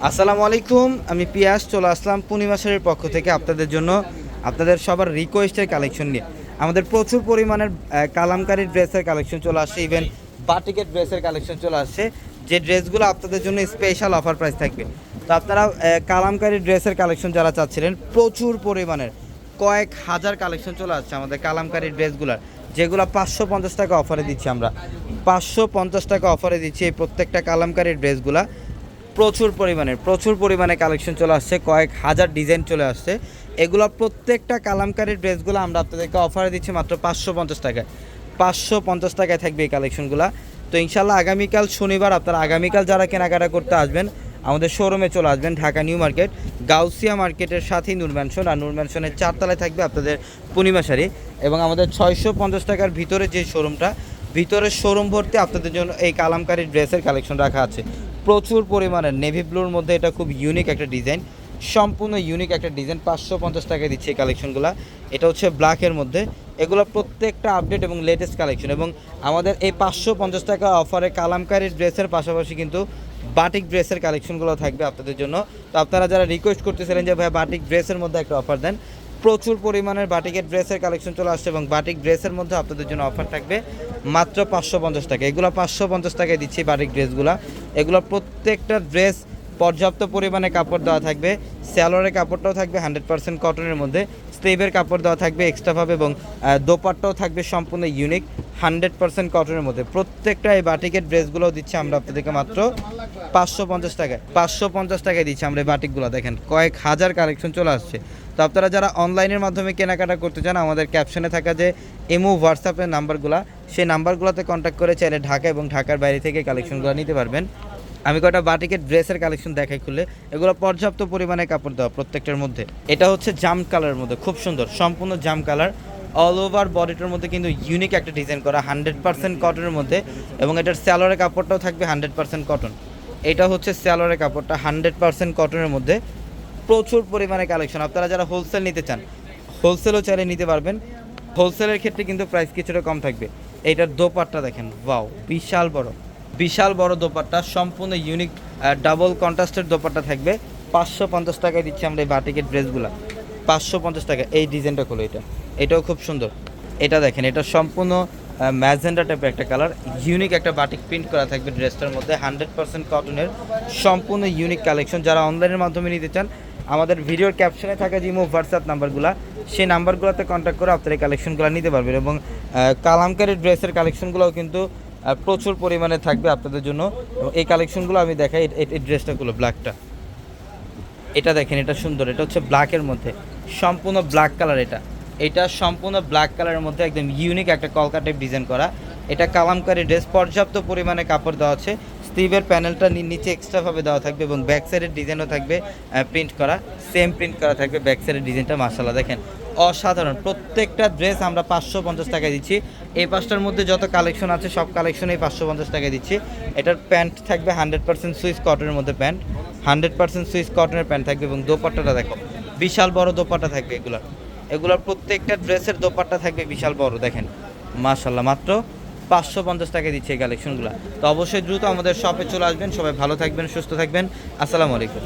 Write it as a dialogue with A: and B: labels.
A: আসসালামু আলাইকুম, আমি পিয়াস চলে আসলাম পূর্ণিমা শাড়ির পক্ষ থেকে আপনাদের জন্য আপনাদের সবার রিকোয়েস্টের কালেকশন নিয়ে। আমাদের প্রচুর পরিমাণের কালামকারী ড্রেসের কালেকশন চলে আসছে, ইভেন বাটিকের ড্রেসের কালেকশন চলে আসছে, যে ড্রেসগুলো আপনাদের জন্য স্পেশাল অফার প্রাইস থাকবে। তো আপনারা কালামকারী ড্রেসের কালেকশন যারা চাচ্ছিলেন, প্রচুর পরিমাণের কয়েক হাজার কালেকশন চলে আসছে আমাদের কালামকারী ড্রেসগুলোর, যেগুলো 550 টাকা অফারে দিচ্ছি আমরা। 550 টাকা অফারে দিচ্ছি এই প্রত্যেকটা কালামকারী ড্রেসগুলা। প্রচুর পরিমাণে কালেকশন চলে আসছে, কয়েক হাজার ডিজাইন চলে আসছে। এগুলো প্রত্যেকটা কালামকারী ড্রেসগুলো আমরা আপনাদেরকে অফারে দিচ্ছি মাত্র 550 টাকায়। 550 টাকায় থাকবে এই কালেকশনগুলো। তো ইনশাল্লাহ আগামীকাল শনিবার আপনারা আগামীকাল যারা কেনাকাটা করতে আসবেন আমাদের শোরুমে চলে আসবেন, ঢাকা নিউ মার্কেট, গাউসিয়া মার্কেটের সাথেই নূর ম্যানশন, আর নূর ম্যানশনের 4 তলায় থাকবে আপনাদের পূর্ণিমা শাড়ি। এবং আমাদের 650 টাকার ভিতরে যে শোরুমটা, ভিতরের শোরুম ভর্তি আপনাদের জন্য এই কালামকারী ড্রেসের কালেকশন রাখা আছে প্রচুর পরিমাণের। নেভি ব্লুর মধ্যে এটা খুব ইউনিক একটা ডিজাইন, সম্পূর্ণ ইউনিক একটা ডিজাইন। 550 টাকায় দিচ্ছে এই কালেকশনগুলো। এটা হচ্ছে ব্ল্যাকের মধ্যে। এগুলো প্রত্যেকটা আপডেট এবং লেটেস্ট কালেকশন। এবং আমাদের এই 550 টাকা অফারে কালামকারী ড্রেসের পাশাপাশি কিন্তু বাটিক ড্রেসের কালেকশনগুলো থাকবে আপনাদের জন্য। তো আপনারা যারা রিকোয়েস্ট করতেছিলেন যে ভাই বাটিক ড্রেসের মধ্যে একটা অফার দেন, প্রচুর পরিমাণের বাটিকের ড্রেসের কালেকশন চলে আসছে এবং বাটিক ড্রেসের মধ্যে আপনাদের জন্য অফার থাকবে মাত্র 550 টাকা। এগুলো 550 টাকায় দিচ্ছি বাটিক ড্রেসগুলো। এগুলো প্রত্যেকটা ড্রেস পর্যাপ্ত পরিমাণে কাপড় দেওয়া থাকবে, স্যালোয়ারের কাপড়টাও থাকবে 100% কটনের মধ্যে, স্লিভের কাপড় দেওয়া থাকবে এক্সট্রাভাবে, এবং দোপাট্টাও থাকবে সম্পূর্ণ ইউনিক 100% কটনের মধ্যে। প্রত্যেকটা এই বাটিকের ড্রেসগুলো দিচ্ছি আমরা আপনাদেরকে মাত্র 550 টাকায়। 550 টাকায় দিচ্ছি আমরা এই বাটিকগুলো। দেখেন কয়েক হাজার কালেকশন চলে আসছে। তো আপনারা যারা অনলাইনের মাধ্যমে কেনাকাটা করতে চান, আমাদের ক্যাপশনে থাকা যে ইমো হোয়াটসঅ্যাপের নাম্বারগুলো, সেই নাম্বারগুলোতে কন্ট্যাক্ট করে চাইলে ঢাকা এবং ঢাকার বাইরে থেকে কালেকশনগুলো নিতে পারবেন। আমি কয়টা বাটিকের ড্রেসের কালেকশন দেখাই খুলে। এগুলো পর্যাপ্ত পরিমাণে কাপড় দেওয়া প্রত্যেকটার মধ্যে। এটা হচ্ছে জাম কালারের মধ্যে, খুব সুন্দর, সম্পূর্ণ জাম কালার। অল ওভার বডিটার মধ্যে কিন্তু ইউনিক একটা ডিজাইন করা 100% কটনের মধ্যে, এবং এটার স্যালোয়ারের কাপড়টাও থাকবে 100% কটন। এটা হচ্ছে স্যালোয়ারের কাপড়টা 100% কটনের মধ্যে। প্রচুর পরিমাণে কালেকশন। আপনারা যারা হোলসেল নিতে চান, হোলসেলও চাইলে নিতে পারবেন। হোলসেলের ক্ষেত্রে কিন্তু প্রাইস কিছুটা কম থাকবে। এইটার দোপাট্টা দেখেন, ওয়াও, বিশাল বড় দোপাট্টা, সম্পূর্ণ ইউনিক ডাবল কন্ট্রাস্টের দোপাট্টা থাকবে। 550 টাকায় দিচ্ছি আমরা এই বাটিকের ড্রেসগুলো। 550 টাকা। এই ডিজাইনটা খোলো, এটাও খুব সুন্দর। এটা দেখেন, এটা সম্পূর্ণ ম্যাজেন্ডা টাইপের একটা কালার, ইউনিক একটা বাটিক প্রিন্ট করা থাকবে ড্রেসটার মধ্যে, 100% কটনের, সম্পূর্ণ ইউনিক কালেকশন। যারা অনলাইনের মাধ্যমে নিতে চান, আমাদের ভিডিওর ক্যাপশনে থাকা যে হোয়াটসঅ্যাপ নাম্বারগুলো, সেই নাম্বারগুলোতে কন্ট্যাক্ট করে আপনারা এই কালেকশনগুলো নিতে পারবেন। এবং কালামকারী ড্রেসের কালেকশনগুলোও কিন্তু প্রচুর পরিমাণে থাকবে আপনাদের জন্য। এই কালেকশনগুলো আমি দেখাই। এই ড্রেসটাগুলো ব্ল্যাকটা, এটা দেখেন, এটা সুন্দর। এটা হচ্ছে ব্ল্যাকের মধ্যে, সম্পূর্ণ ব্ল্যাক কালার। এটা সম্পূর্ণ ব্ল্যাক কালারের মধ্যে একদম ইউনিক একটা কলকা টাইপ ডিজাইন করা। এটা কালামকারী ড্রেস, পর্যাপ্ত পরিমাণে কাপড় দেওয়া আছে। স্লিভের প্যানেলটা নিচে এক্সট্রাভাবে দেওয়া থাকবে, এবং ব্যাক সাইডের ডিজাইনও থাকবে প্রিন্ট করা, সেম প্রিন্ট করা থাকবে ব্যাক সাইডের ডিজাইনটা। মাশাআল্লাহ, দেখেন অসাধারণ। প্রত্যেকটা ড্রেস আমরা 550 টাকায় দিচ্ছি। এই পাঁচটার মধ্যে যত কালেকশন আছে সব কালেকশনেই 550 টাকায় দিচ্ছি। এটার প্যান্ট থাকবে 100% সুইস কটনের মধ্যে, প্যান্ট 100% সুইস কটনের প্যান্ট থাকবে। এবং দোপাট্টাটা দেখো, বিশাল বড় দোপাট্টা থাকবে। এগুলোর প্রত্যেকটা ড্রেসের দোপাট্টা থাকবে বিশাল বড়। দেখেন মাশাআল্লাহ, মাত্র 550 টাকায় দিচ্ছে এই কালেকশনগুলো। তো অবশ্যই দ্রুত আমাদের শপে চলে আসবেন। সবাই ভালো থাকবেন, সুস্থ থাকবেন। আসসালামু আলাইকুম।